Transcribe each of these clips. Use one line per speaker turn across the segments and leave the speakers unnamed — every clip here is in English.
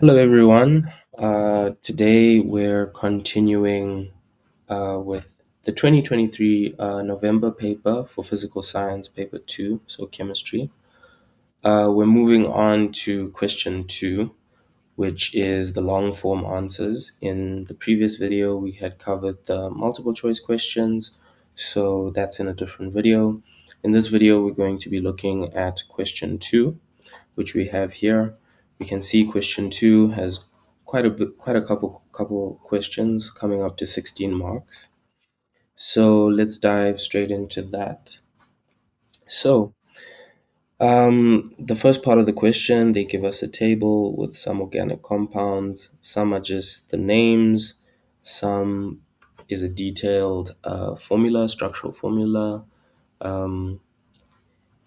Hello, everyone. Today we're continuing with the 2023 November paper for physical science, paper two, so chemistry. We're moving on to question two, which is the long form answers. In the previous video, we had covered the multiple choice questions, so that's in a different video. In this video, we're going to be looking at question two, which we have here. We can see question two has quite a couple questions coming up to 16 marks. So let's dive straight into that. So the first part of the question, they give us a table with some organic compounds. Some are just the names. Some is a detailed formula, structural formula, um,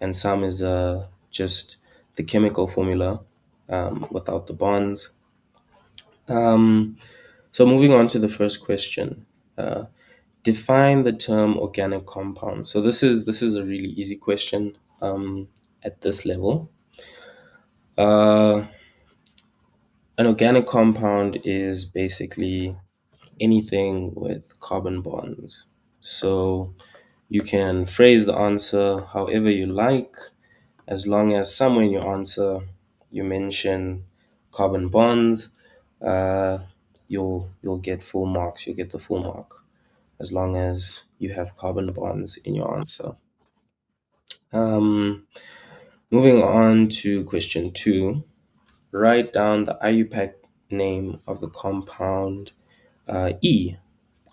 and some is just the chemical formula without the bonds. Um, so moving on to the first question, uh, define the term organic compound. So this is a really easy question at this level. Uh, an organic compound is basically anything with carbon bonds. So you can phrase the answer however you like, as long as somewhere in your answer you mention carbon bonds. uh, you'll get full marks. You'll get the full mark as long as you have carbon bonds in your answer. Um, moving on to question two, write down the IUPAC name of the compound E.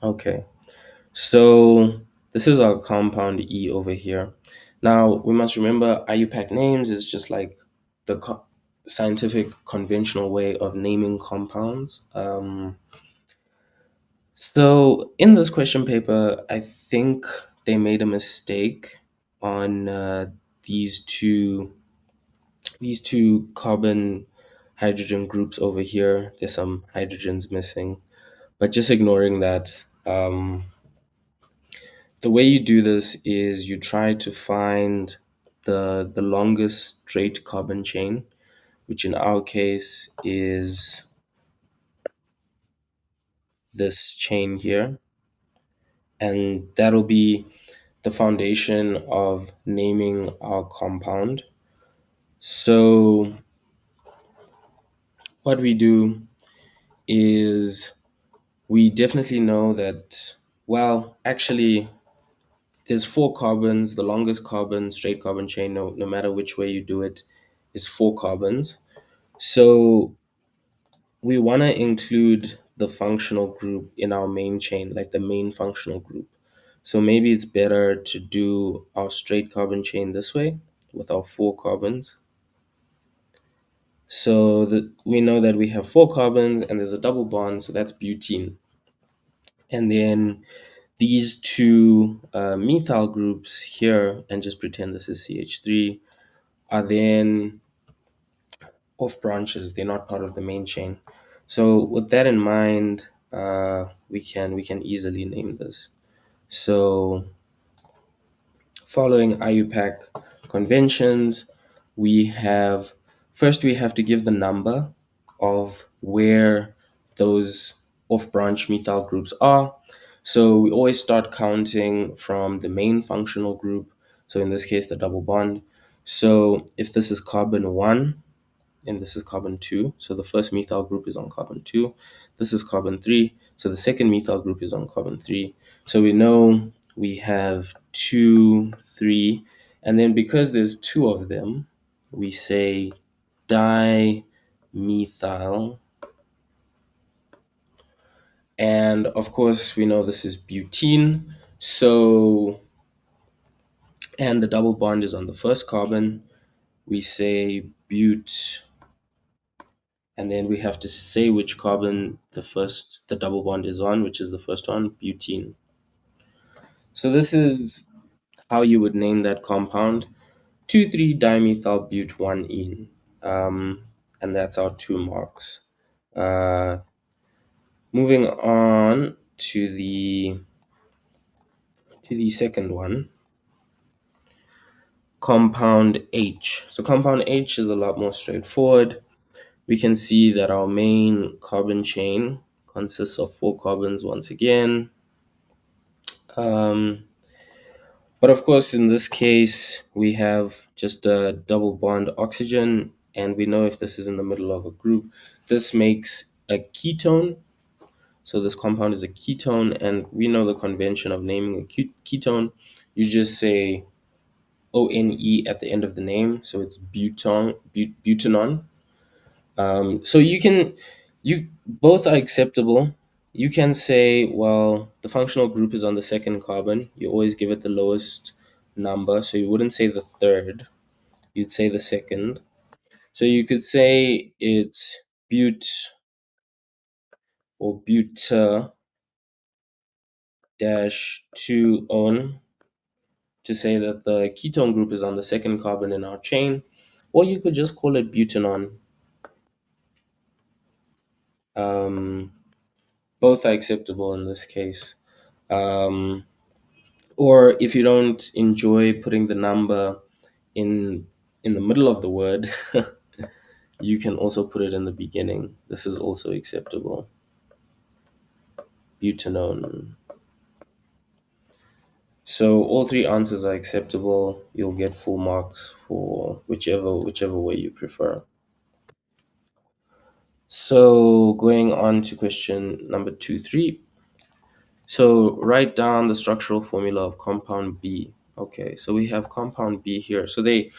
Okay, so this is our compound E over here. Now we must remember IUPAC names is just like the scientific conventional way of naming compounds. So in this question paper, I think they made a mistake on these two these two carbon hydrogen groups over here. There's some hydrogens missing, but just ignoring that. The way you do this is you try to find the longest straight carbon chain, which in our case is this chain here, and that'll be the foundation of naming our compound. So what we do is we definitely know that, well, actually, there's four carbons. The longest carbon, straight carbon chain, no matter which way you do it, is four carbons. So we want to include the functional group in our main chain, like the main functional group. So maybe it's better to do our straight carbon chain this way with our four carbons. So that we know that we have four carbons and there's a double bond, so that's butene. And then these two methyl groups here, and just pretend this is CH3, are then off branches. They're not part of the main chain. So with that in mind, we can easily name this. So following IUPAC conventions, we have first we have to give the number of where those off branch methyl groups are. So we always start counting from the main functional group. So in this case, the double bond. So if this is carbon 1, and this is carbon 2. So the first methyl group is on carbon 2. This is carbon 3. So the second methyl group is on carbon 3. So we know we have 2, 3. And then because there's two of them, we say dimethyl. And of course, we know this is butene. So, and the double bond is on the first carbon. We say but, and then we have to say which carbon the double bond is on, which is the first one, butene. So this is how you would name that compound: 2,3-dimethyl but 1-ene. And that's our 2 marks. Uh, moving on to the second one, compound H. So compound H is a lot more straightforward. we can see that our main carbon chain consists of 4 carbons once again. Um, but of course, in this case, we have just a double bond oxygen, and we know if this is in the middle of a group, this makes a ketone. So this compound is a ketone, and we know the convention of naming a ketone. You just say ONE at the end of the name, so it's butanon. So you both are acceptable. You can say, well, the functional group is on the second carbon. You always give it the lowest number, so you wouldn't say the third. You'd say the second. So you could say it's but or buta dash 2 on to say that the ketone group is on the second carbon in our chain, or you could just call it butanon. Um, both are acceptable in this case. Um, or if you don't enjoy putting the number in in the middle of the word, you can also put it in the beginning. This is also acceptable. Butanone. So all three answers are acceptable. You'll get full marks for whichever way you prefer. So going on to question number 2, 3. So write down the structural formula of compound B. Okay, so we have compound B here. So they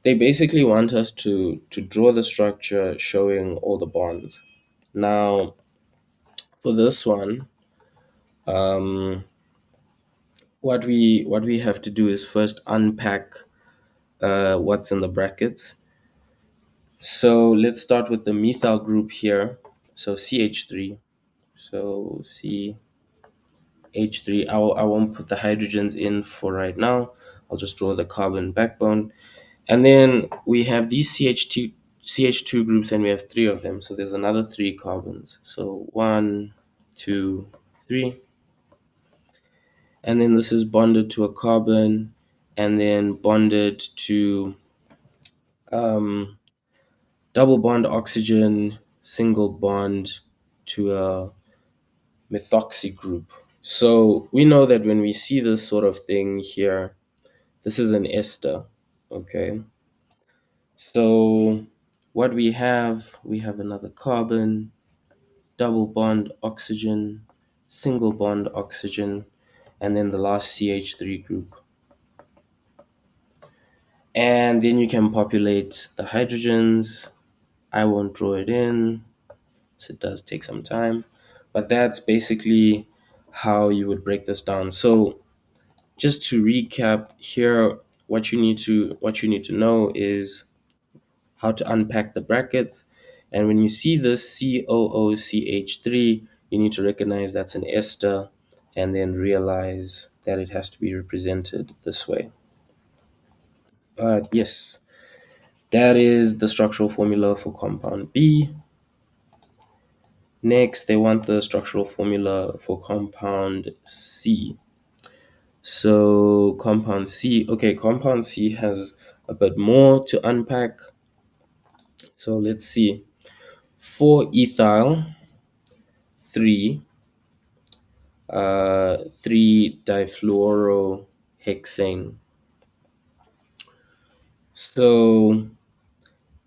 basically want us to draw the structure showing all the bonds. Now for this one, um, what we have to do is first unpack what's in the brackets. So let's start with the methyl group here. So CH3. So CH3. I won't put the hydrogens in for right now. I'll just draw the carbon backbone. And then we have these CH2 groups, and we have three of them. So there's another 3 carbons. So 1, 2, 3. And then this is bonded to a carbon, and then bonded to um, double bond oxygen, single bond to a methoxy group. So we know that when we see this sort of thing here, this is an ester. Okay. So what we have another carbon, double bond oxygen, single bond oxygen, and then the last CH3 group. And then you can populate the hydrogens. I won't draw it in, so it does take some time. But that's basically how you would break this down. So just to recap here, what you need to know is how to unpack the brackets. And when you see this COOCH3, you need to recognize that's an ester, and then realize that it has to be represented this way. But yes, that is the structural formula for compound B. Next, they want the structural formula for compound C. So compound C, okay, compound C has a bit more to unpack. So let's see. 4-ethyl, 3, 3-difluorohexane. So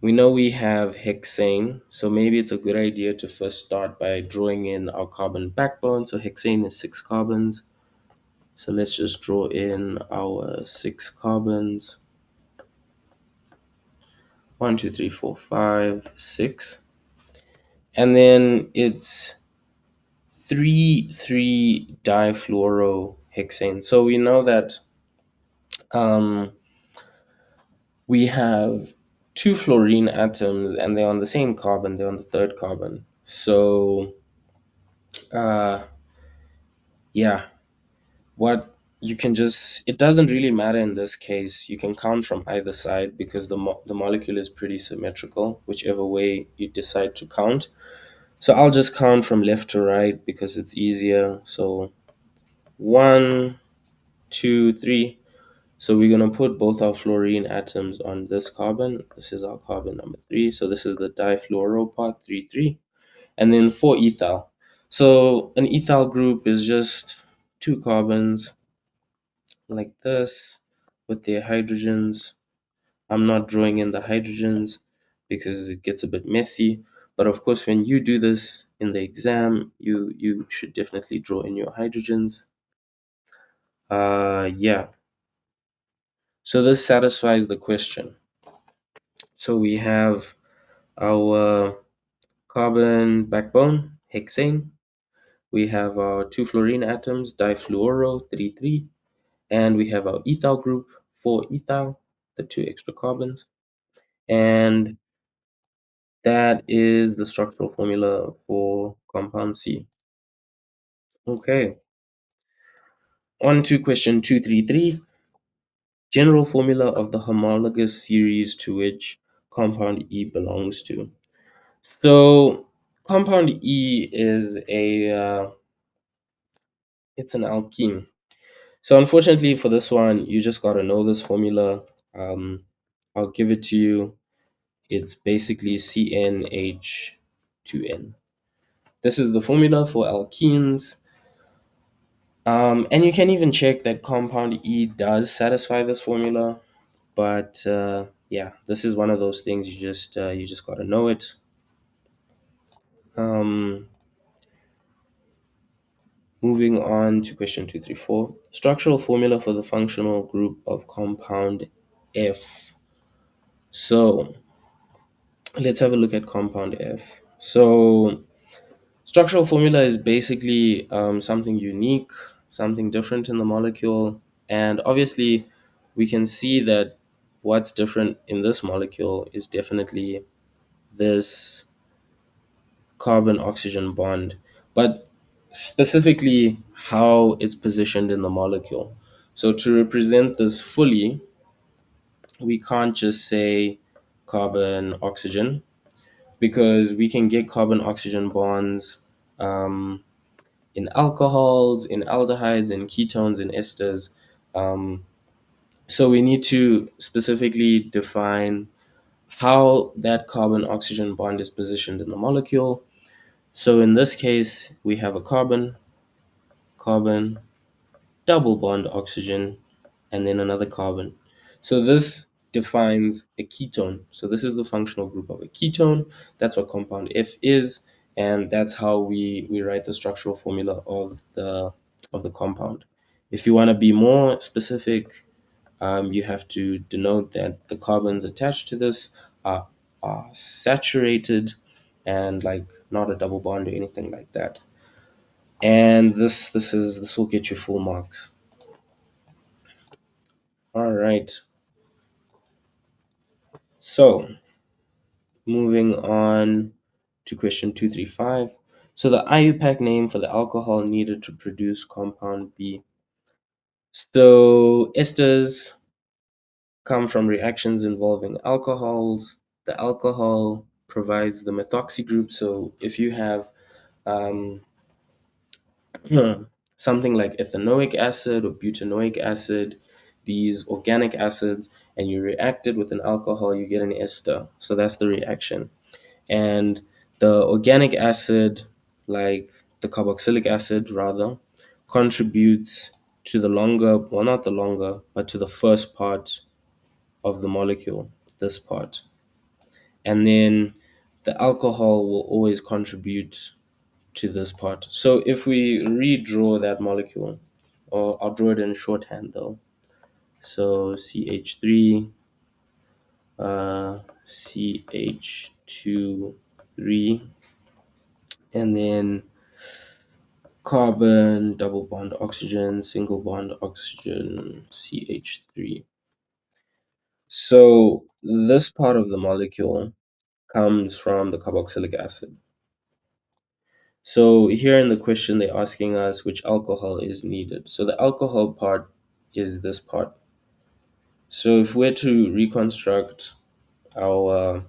we know we have hexane, so maybe it's a good idea to first start by drawing in our carbon backbone. So hexane is 6 carbons. So let's just draw in our 6 carbons. 1, 2, 3, 4, 5, 6. And then it's 3,3-difluorohexane. So we know that um, we have 2 fluorine atoms, and they're on the same carbon. They're on the third carbon. So uh, yeah, what you can just, it doesn't really matter in this case. You can count from either side because the molecule is pretty symmetrical, whichever way you decide to count. So I'll just count from left to right because it's easier. So 1, 2, 3. So we're going to put both our fluorine atoms on this carbon. This is our carbon number 3. So this is the difluoro part, 3, 3. And then 4 ethyl. So an ethyl group is just two carbons like this with their hydrogens. I'm not drawing in the hydrogens because it gets a bit messy. But of course, when you do this in the exam, you should definitely draw in your hydrogens. Yeah. So this satisfies the question. So we have our carbon backbone, hexane. We have our two fluorine atoms, difluoro, 3, 3. And we have our ethyl group, 4 ethyl, the two extra carbons. And that is the structural formula for compound C. Okay, on to question 233. General formula of the homologous series to which compound E belongs to. So compound E is it's an alkene. So unfortunately for this one, you just gotta know this formula. I'll give it to you. It's basically CnH2n. This is the formula for alkenes. And you can even check that compound E does satisfy this formula. But yeah, this is one of those things you just gotta know it. Um, Moving on to question 234. Structural formula for the functional group of compound F. So let's have a look at compound F. So structural formula is basically something unique, something different in the molecule. And obviously, we can see that what's different in this molecule is definitely this carbon oxygen bond, but specifically how it's positioned in the molecule. So, to represent this fully, we can't just say carbon oxygen because we can get carbon oxygen bonds um, in alcohols, in aldehydes, in ketones, in esters. Um, so we need to specifically define how that carbon oxygen bond is positioned in the molecule. So in this case, we have a carbon, carbon, double bond oxygen, and then another carbon. So this defines a ketone. So this is the functional group of a ketone. That's what compound F is, and that's how we write the structural formula of the compound. If you want to be more specific, you have to denote that the carbons attached to this are saturated and like not a double bond or anything like that. And this will get you full marks. All right. So moving on to question 235. So the IUPAC name for the alcohol needed to produce compound B. So esters come from reactions involving alcohols. The alcohol provides the methoxy group. So if you have um, something like ethanoic acid or butanoic acid, these organic acids, and you react it with an alcohol, you get an ester. So that's the reaction. And the organic acid, like the carboxylic acid rather, contributes to the longer, well, not the longer, but to the first part of the molecule, this part. And then the alcohol will always contribute to this part. So if we redraw that molecule, or I'll draw it in shorthand though. So CH3, CH2, 3, and then carbon, double bond oxygen, single bond oxygen, CH3. So this part of the molecule comes from the carboxylic acid. So here in the question, they're asking us which alcohol is needed. So the alcohol part is this part. So if we're to reconstruct our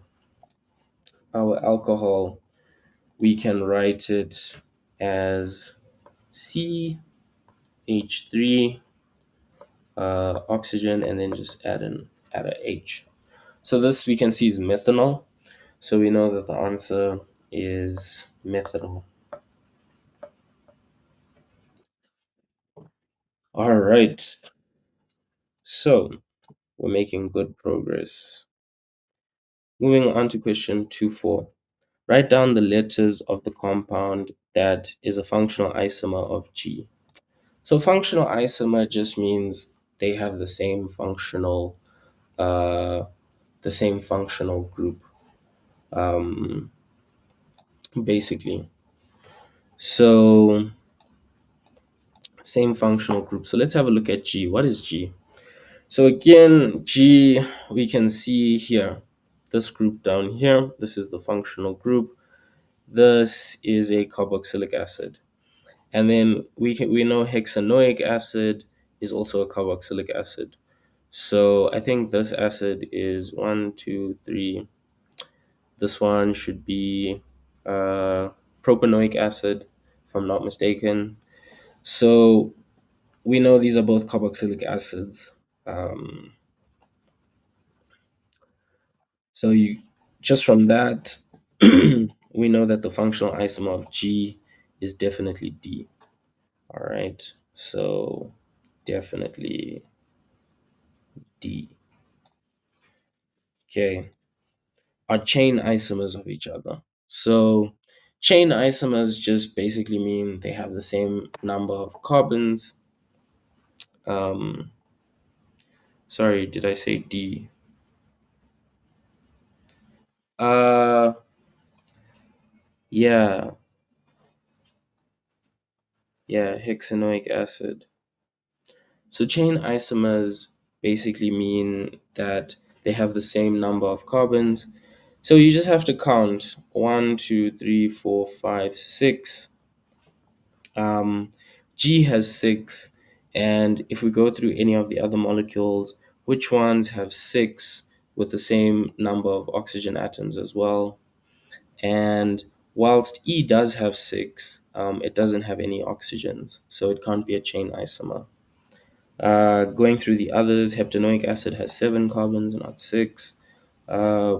our alcohol, we can write it as CH3 oxygen, and then just add a H. So this we can see is methanol. So we know that the answer is methanol. All right. So we're making good progress. Moving on to question 2.4. Write down the letters of the compound that is a functional isomer of G. So functional isomer just means they have uh, the same functional group, um, basically. So same functional group. So let's have a look at G. What is G? So again, G, we can see here, this group down here, this is the functional group. This is a carboxylic acid. And then we know hexanoic acid is also a carboxylic acid. So I think this acid is one, two, three. This one should be uh, propanoic acid, if I'm not mistaken. So we know these are both carboxylic acids. Um, so you just from that, we know that the functional isomer of G is definitely D. All right. So definitely D. Okay. Are chain isomers of each other. So chain isomers just basically mean they have the same number of carbons. Um, sorry, did I say D? Uh, yeah, yeah, hexanoic acid. So chain isomers basically mean that they have the same number of carbons. So you just have to count one, two, three, four, five, six. G has six, and if we go through any of the other molecules, which ones have six with the same number of oxygen atoms as well? And whilst E does have six, it doesn't have any oxygens, so it can't be a chain isomer. Going through the others, heptanoic acid has seven carbons, not six. Uh,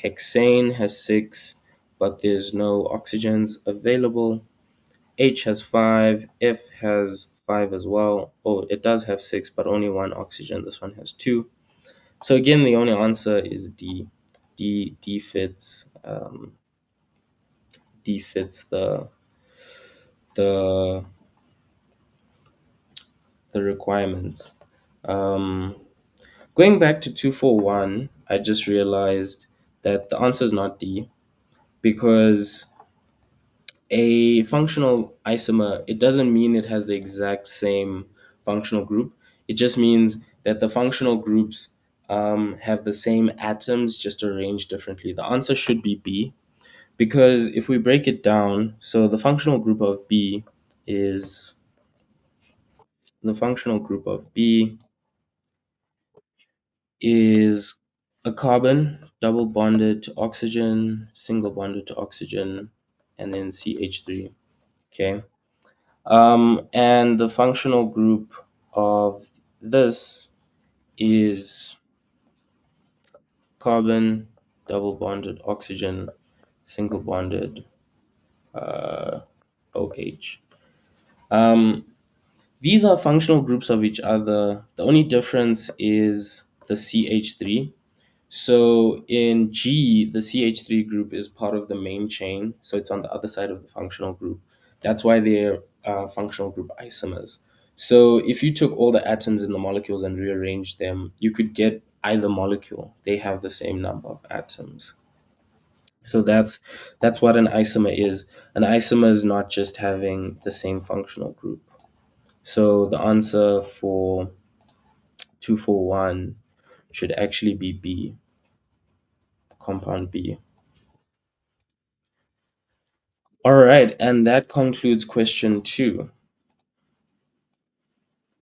Hexane has six, but there's no oxygens available. H has five, F has five as well. Oh, it does have six, but only one oxygen. This one has two. So again, the only answer is D. D fits. D fits the the requirements. Um, Going back to 241, I just realized that the answer is not D because a functional isomer, it doesn't mean it has the exact same functional group. It just means that the functional groups have the same atoms just arranged differently. The answer should be B because if we break it down, so is the functional group of B is a carbon double bonded to oxygen, single bonded to oxygen, and then CH3. Okay. And the functional group of this is carbon, double bonded oxygen, single bonded OH. Um, these are functional groups of each other. The only difference is the CH3. So in G, the CH3 group is part of the main chain, so it's on the other side of the functional group. That's why they're functional group isomers. So if you took all the atoms in the molecules and rearranged them, you could get either molecule. They have the same number of atoms. So that's what an isomer is. An isomer is not just having the same functional group. So the answer for 241 should actually be B, compound B. All right, and that concludes question 2.